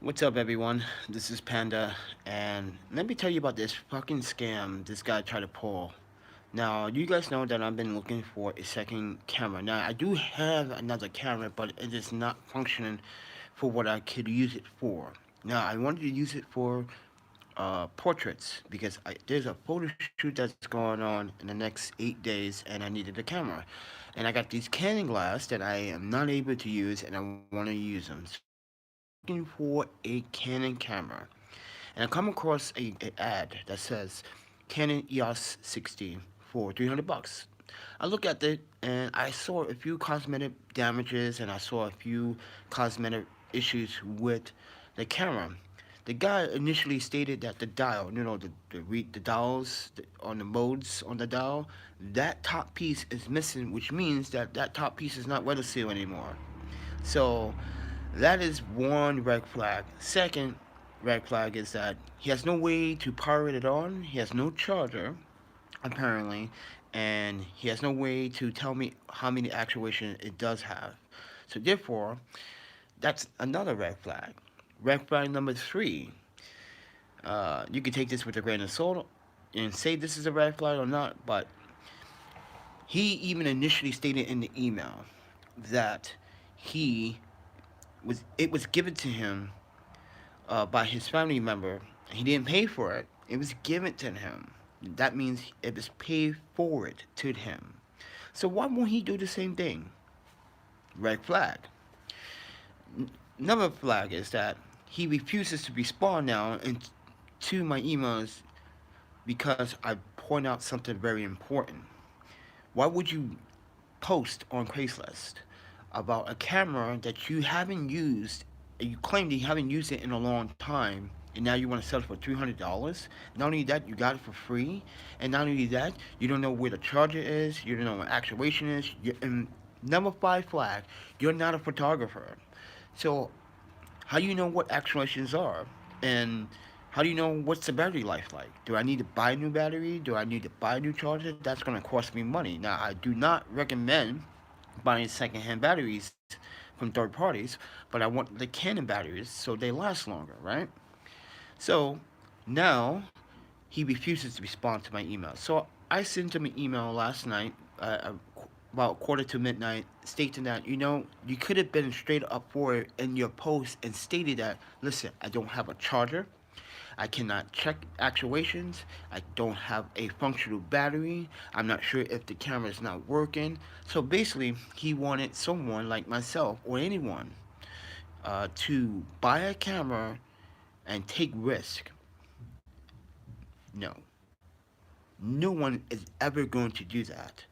What's up, everyone? This is Panda, and let me tell you about this fucking scam this guy tried to pull. Now, you guys know that I've been looking for a second camera. Now, I do have another camera, but it is not functioning for what I could use it for. Now, I wanted to use it for portraits because there's a photo shoot that's going on in the next 8 days, and I needed a camera. And I got these Canon glass that I am not able to use, and I want to use them. So I'm looking for a Canon camera, and I come across a ad that says Canon EOS 60 for 300 bucks. I look at it and I saw a few cosmetic damages and I saw a few cosmetic issues with the camera. The guy initially stated that the dial, the dials on the modes on the dial, that top piece is missing, which means that that top piece is not weather seal anymore. So that is one red flag. Second red flag is that he has no way to power it on. He has no charger, apparently, and he has no way to tell me how many actuation it does have. So therefore, that's another red flag. Red flag number three. You can take this with a grain of salt and say this is a red flag or not, but he even initially stated in the email that he it was given to him by his family member. He didn't pay for it. It was given to him. That means it was paid forward to him. So why won't he do the same thing? Red flag. Another flag is that he refuses to respond now to my emails because I point out something very important. Why would you post on Craigslist about a camera that you haven't used, and you claim that you haven't used it in a long time, and now you want to sell it for $300? Not only that, you got it for free, and not only that, you don't know where the charger is, you don't know what actuation is. And number five flag, you're not a photographer. So how do you know what actuations are? And how do you know what's the battery life like? Do I need to buy a new battery? Do I need to buy a new charger? That's going to cost me money. Now, I do not recommend buying secondhand batteries from third parties, but I want the Canon batteries so they last longer, right? So now he refuses to respond to my email. So I sent him an email last night, about quarter to midnight, stating that, you could have been straight up forward in your post and stated that, listen, I don't have a charger. I cannot check actuations. I don't have a functional battery. I'm not sure if the camera is not working. So basically, he wanted someone like myself or anyone to buy a camera and take risk. No. No one is ever going to do that.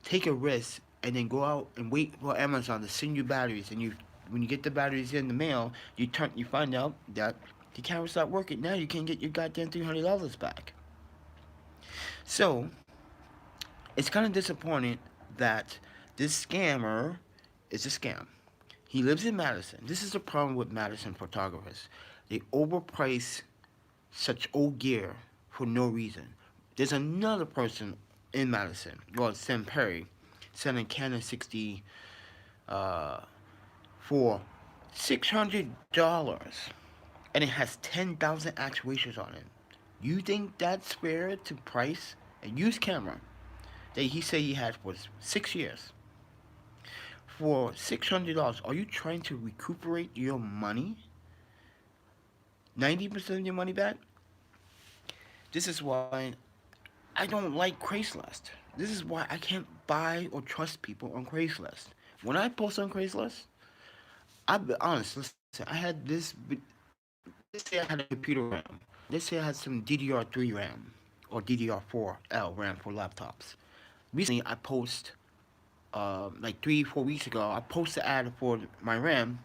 Take a risk and then go out and wait for Amazon to send you batteries. And when you get the batteries in the mail, you find out that the camera's not working. Now you can't get your goddamn $300 back. So it's kind of disappointing that this scammer is a scam. He lives in Madison. This is the problem with Madison photographers. They overprice such old gear for no reason. There's another person in Madison, well, Sam Perry, selling Canon 60 for $600, and it has 10,000 actuations on it. You think that's fair to price a used camera that he said he had for 6 years for $600? Are you trying to recuperate your money? 90% of your money back? This is why I don't like Craigslist. This is why I can't buy or trust people on Craigslist. When I post on Craigslist, I'll be honest. Listen, I had this. Let's say I had a computer RAM. Let's say I had some DDR3 RAM or DDR4L RAM for laptops. Recently, I post like 3-4 weeks ago. I posted an ad for my RAM,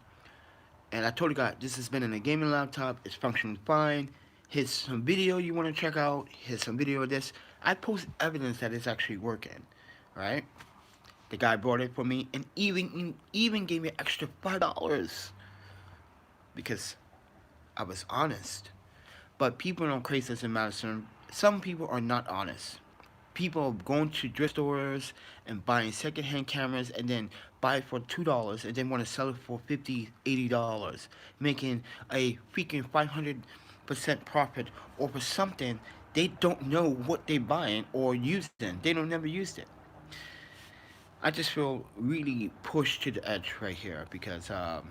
and I told the guy this has been in a gaming laptop. It's functioning fine. Here's some video you want to check out. Here's some video of this. I post evidence that it's actually working, right? The guy brought it for me and even gave me extra $5 because I was honest. But people on Craigslist in Madison, some people are not honest. people going to thrift stores and buying secondhand cameras and then buy it for $2 and then want to sell it for $50, $80, making a freaking 500% profit over something they don't know what they're buying or using. They don't never used it. I just feel really pushed to the edge right here because I'm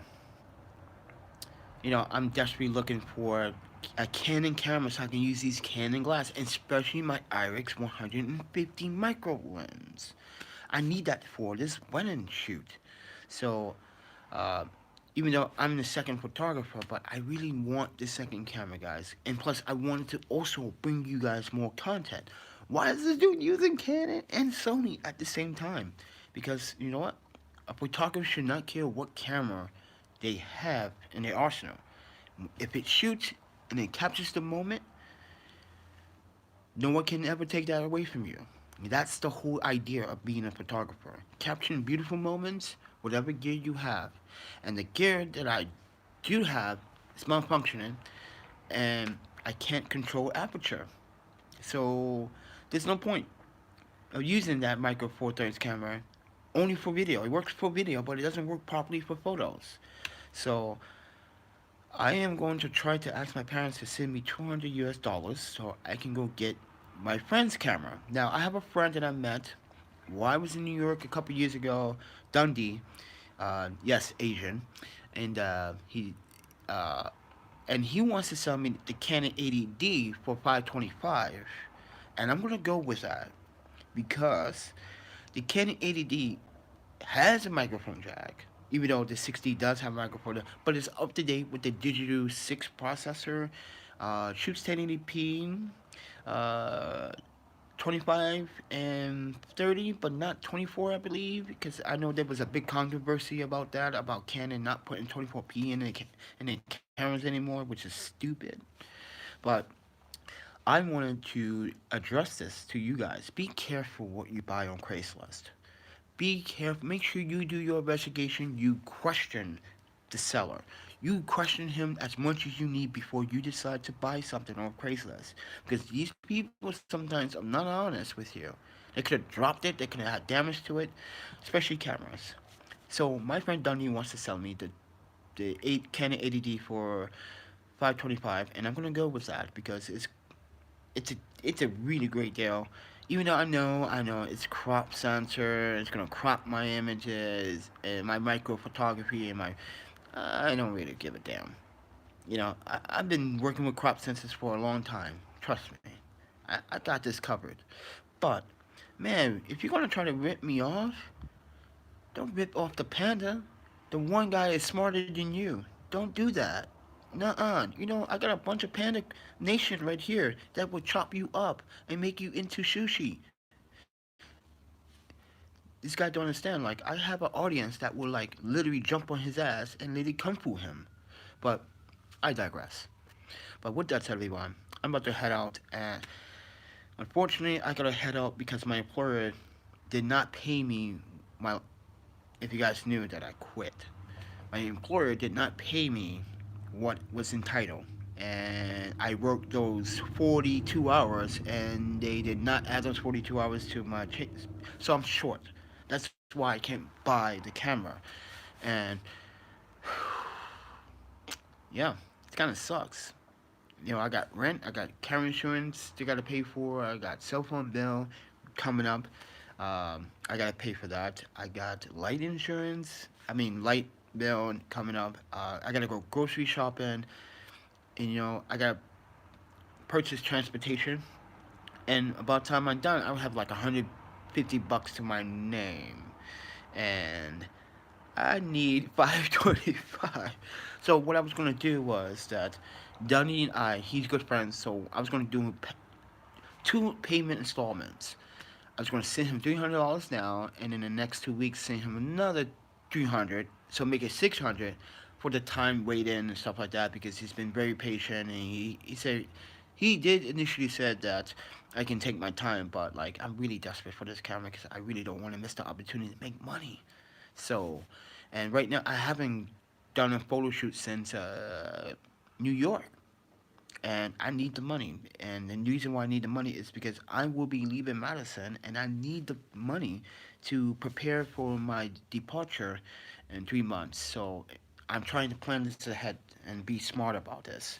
desperately looking for a Canon camera so I can use these Canon glass, especially my IRIX 150 micro lens. I need that for this wedding shoot. So, uh, even though I'm the second photographer, but I really want the second camera, guys. And plus, I wanted to also bring you guys more content. Why is this dude using Canon and Sony at the same time? Because, you know what? A photographer should not care what camera they have in their arsenal. If it shoots and it captures the moment, no one can ever take that away from you. That's the whole idea of being a photographer. Capturing beautiful moments, whatever gear you have. And the gear that I do have is malfunctioning, and I can't control aperture. So there's no point of using that micro four thirds camera only for video. It works for video, but it doesn't work properly for photos. So I am going to try to ask my parents to send me $200 so I can go get my friend's camera. Now, I have a friend that I met while I was in New York a couple years ago, Dundee, yes, Asian, and uh, he wants to sell me the Canon 80D for 525, and I'm gonna go with that because the Canon 80D has a microphone jack, even though the 60 does have a microphone, but it's up to date with the Digital 6 processor, shoots 1080p, uh, 25 and 30, but not 24, I believe, because I know there was a big controversy about that, about Canon not putting 24p in the cameras anymore, which is stupid. But I wanted to address this to you guys. Be careful what you buy on Craigslist. Be careful. Make sure you do your investigation. You question the seller. You question him as much as you need before you decide to buy something on Craigslist. Because these people sometimes are not honest with you. They could have dropped it. They could have had damage to it, especially cameras. So my friend Dunny wants to sell me the Canon 80D for 525, and I'm gonna go with that because it's a it's a really great deal. Even though I know it's crop sensor, it's gonna crop my images and my micro photography and my I don't really give a damn. I've been working with crop sensors for a long time. Trust me, I got this covered. But man, if you're gonna try to rip me off, don't rip off the panda. The one guy is smarter than you. Don't do that. Nuh-uh. I got a bunch of Panda Nation right here that will chop you up and make you into sushi. This guy don't understand. Like, I have an audience that will, like, literally jump on his ass and literally kung fu him. But I digress. But with that said, everyone, I'm about to head out. And unfortunately, I gotta head out because my employer did not pay me my... If you guys knew that I quit. My employer did not pay me what was entitled. And I worked those 42 hours, and they did not add those 42 hours to my so I'm short. That's why I can't buy the camera. And yeah, it kind of sucks. I got rent, I got car insurance they got to pay for, I got cell phone bill coming up. I got to pay for that. I got light insurance. I mean, light bill coming up. I got to go grocery shopping. And, I got to purchase transportation. And about the time I'm done, I'll have like $150 to my name. And I need 525. So what I was gonna do was that Dunny and he's good friends. So I was gonna do two payment installments. I was gonna send him $300 now, and in the next 2 weeks send him another 300. So make it 600 for the time waiting and stuff like that because he's been very patient and he said he did initially said that I can take my time, but like I'm really desperate for this camera because I really don't want to miss the opportunity to make money. So, and right now I haven't done a photo shoot since New York, and I need the money. And the reason why I need the money is because I will be leaving Madison, and I need the money to prepare for my departure in 3 months. So I'm trying to plan this ahead and be smart about this.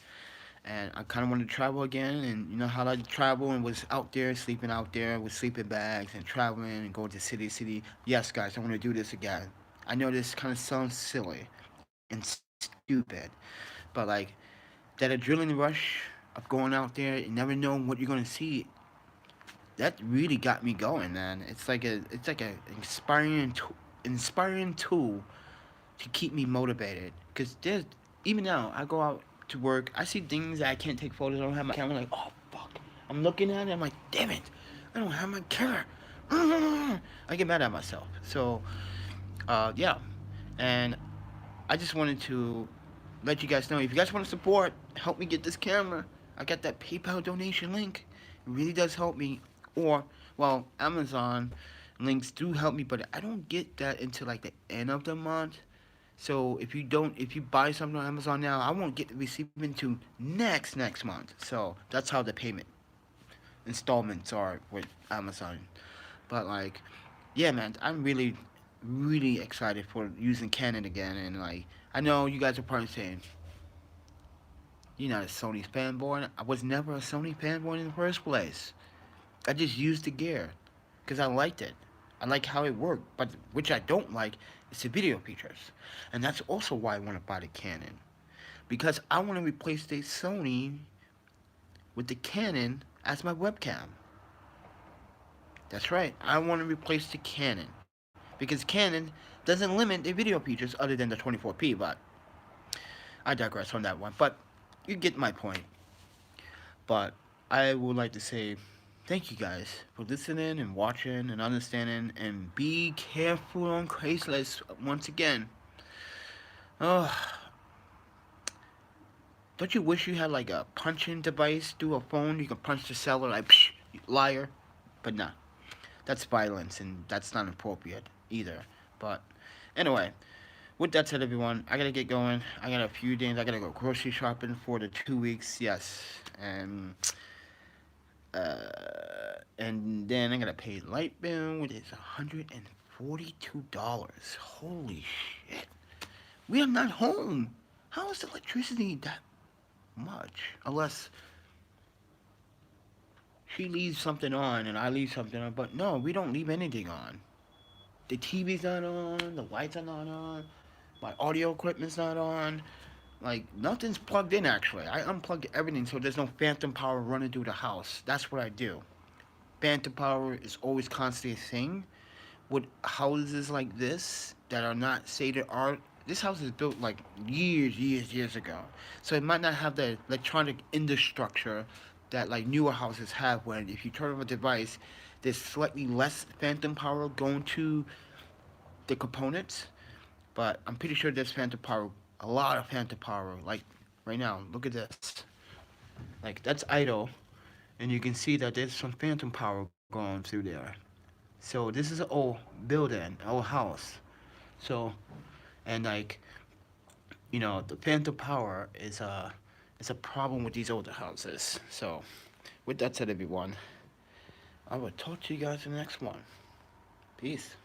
And I kind of want to travel again, and you know how I travel and was out there, sleeping out there with sleeping bags and traveling and going to city to city. Yes, guys, I want to do this again. I know this kind of sounds silly and stupid, but like that adrenaline rush of going out there and never knowing what you're gonna see, that really got me going, man. It's like a inspiring tool to keep me motivated. Cause there's even now I go out to work, I see things that I can't take photos. I don't have my camera. Like, oh fuck, I'm looking at it. I'm like, damn it, I don't have my camera. I get mad at myself. So, yeah, and I just wanted to let you guys know, if you guys want to support, help me get this camera. I got that PayPal donation link. It really does help me. Or, well, Amazon links do help me, but I don't get that until like the end of the month. So if you buy something on Amazon now, I won't get the receipt until next month. So that's how the payment installments are with Amazon. But like, yeah, man, I'm really excited for using Canon again. And like, I know you guys are probably saying, you're not a Sony fanboy. I was never a Sony fanboy in the first place. I just used the gear because I liked it. I like how it worked, but which I don't like is the video features. And that's also why I want to buy the Canon. Because I want to replace the Sony with the Canon as my webcam. That's right. I want to replace the Canon. Because Canon doesn't limit the video features other than the 24p, but I digress on that one. But you get my point. But I would like to say thank you guys for listening and watching and understanding, and be careful on Craiglist once again. Oh, don't you wish you had like a punching device through a phone? You can punch the seller like, psh, liar. But nah, that's violence and that's not appropriate either. But anyway, with that said, everyone, I gotta get going. I got a few things. I gotta go grocery shopping for the 2 weeks. Yes, and then I gotta pay light bill, which is $142. Holy shit! We are not home. How is the electricity that much? Unless she leaves something on and I leave something on, but no, we don't leave anything on. The TV's not on. The lights are not on. My audio equipment's not on. Like, nothing's plugged in, actually. I unplugged everything so there's no phantom power running through the house. That's what I do. Phantom power is always constantly a thing. With houses like this that are not stated art, this house is built like years ago. So it might not have the electronic infrastructure that like newer houses have, when if you turn on a device, there's slightly less phantom power going to the components. But I'm pretty sure there's phantom power, a lot of phantom power. Like right now, look at this. Like that's idle, and you can see that there's some phantom power going through there. So this is an old building, old house. So, and like, you know, the phantom power is a problem with these older houses. So, with that said, everyone, I will talk to you guys in the next one. Peace.